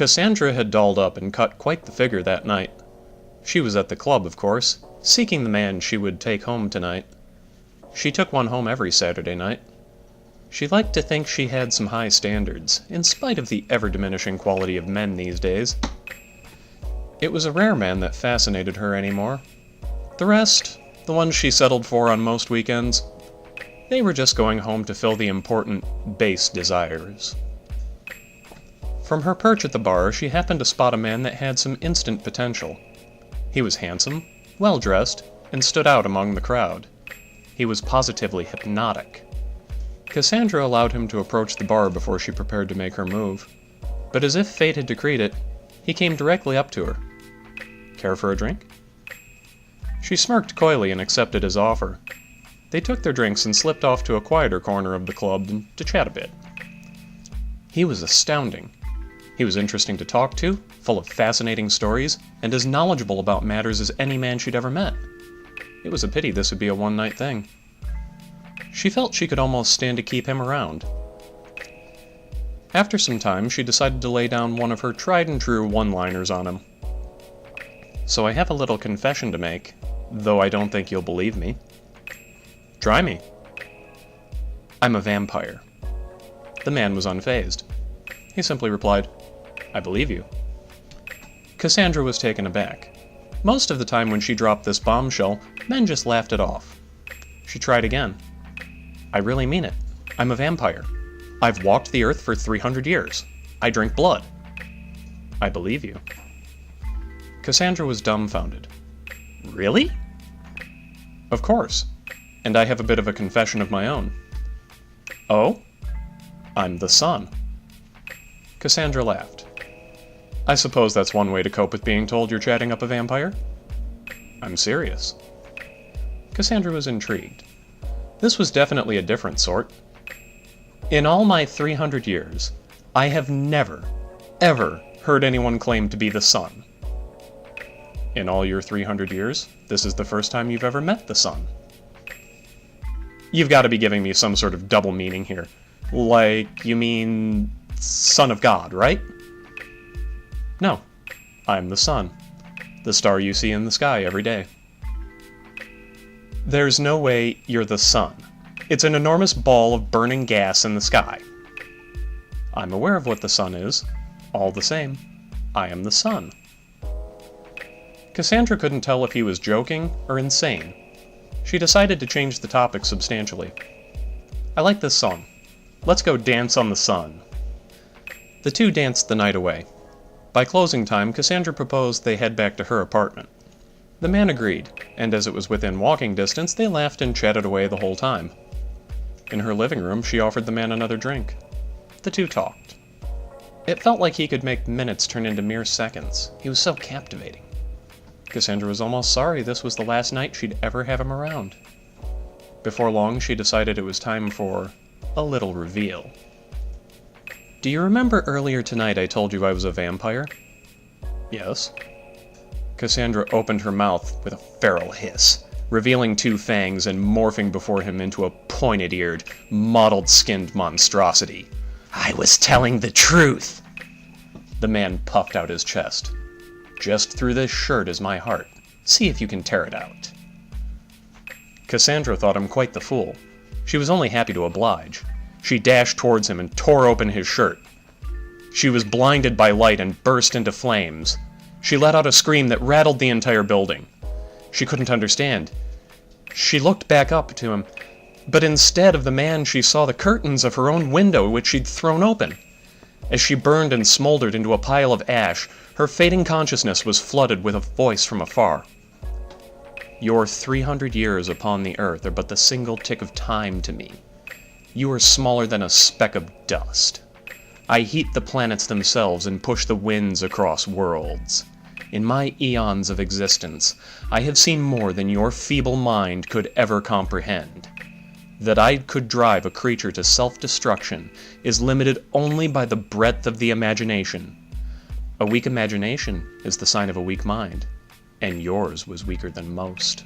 Cassandra had dolled up and cut quite the figure that night. She was at the club, of course, seeking the man she would take home tonight. She took one home every Saturday night. She liked to think she had some high standards, in spite of the ever-diminishing quality of men these days. It was a rare man that fascinated her anymore. The rest, the ones she settled for on most weekends, they were just going home to fill the important base desires. From her perch at the bar, she happened to spot a man that had some instant potential. He was handsome, well-dressed, and stood out among the crowd. He was positively hypnotic. Cassandra allowed him to approach the bar before she prepared to make her move. But as if fate had decreed it, he came directly up to her. "Care for a drink?" She smirked coyly and accepted his offer. They took their drinks and slipped off to a quieter corner of the club to chat a bit. He was astounding. He was interesting to talk to, full of fascinating stories, and as knowledgeable about matters as any man she'd ever met. It was a pity this would be a one-night thing. She felt she could almost stand to keep him around. After some time, she decided to lay down one of her tried-and-true one-liners on him. "So I have a little confession to make, though I don't think you'll believe me." "Try me." "I'm a vampire." The man was unfazed. He simply replied, "I believe you." Cassandra was taken aback. Most of the time when she dropped this bombshell, men just laughed it off. She tried again. "I really mean it. I'm a vampire. I've walked the earth for 300 years. I drink blood." "I believe you." Cassandra was dumbfounded. "Really?" "Of course. And I have a bit of a confession of my own." "Oh?" "I'm the sun." Cassandra laughed. "I suppose that's one way to cope with being told you're chatting up a vampire?" "I'm serious." Cassandra was intrigued. This was definitely a different sort. "In all my 300 years, I have never, ever heard anyone claim to be the sun." "In all your 300 years, this is the first time you've ever met the sun." "You've got to be giving me some sort of double meaning here. Like, you mean Son of God, right?" "No, I'm the sun. The star you see in the sky every day." "There's no way you're the sun. It's an enormous ball of burning gas in the sky." "I'm aware of what the sun is. All the same, I am the sun." Cassandra couldn't tell if he was joking or insane. She decided to change the topic substantially. "I like this song. Let's go dance on the sun." The two danced the night away. By closing time, Cassandra proposed they head back to her apartment. The man agreed, and as it was within walking distance, they laughed and chatted away the whole time. In her living room, she offered the man another drink. The two talked. It felt like he could make minutes turn into mere seconds. He was so captivating. Cassandra was almost sorry this was the last night she'd ever have him around. Before long, she decided it was time for a little reveal. "Do you remember earlier tonight I told you I was a vampire?" "Yes." Cassandra opened her mouth with a feral hiss, revealing two fangs and morphing before him into a pointed-eared, mottled-skinned monstrosity. "I was telling the truth." The man puffed out his chest. "Just through this shirt is my heart. See if you can tear it out." Cassandra thought him quite the fool. She was only happy to oblige. She dashed towards him and tore open his shirt. She was blinded by light and burst into flames. She let out a scream that rattled the entire building. She couldn't understand. She looked back up to him, but instead of the man, she saw the curtains of her own window, which she'd thrown open. As she burned and smoldered into a pile of ash, her fading consciousness was flooded with a voice from afar. "Your 300 years upon the earth are but the single tick of time to me. You are smaller than a speck of dust. I heat the planets themselves and push the winds across worlds. In my eons of existence, I have seen more than your feeble mind could ever comprehend. That I could drive a creature to self-destruction is limited only by the breadth of the imagination. A weak imagination is the sign of a weak mind, and yours was weaker than most."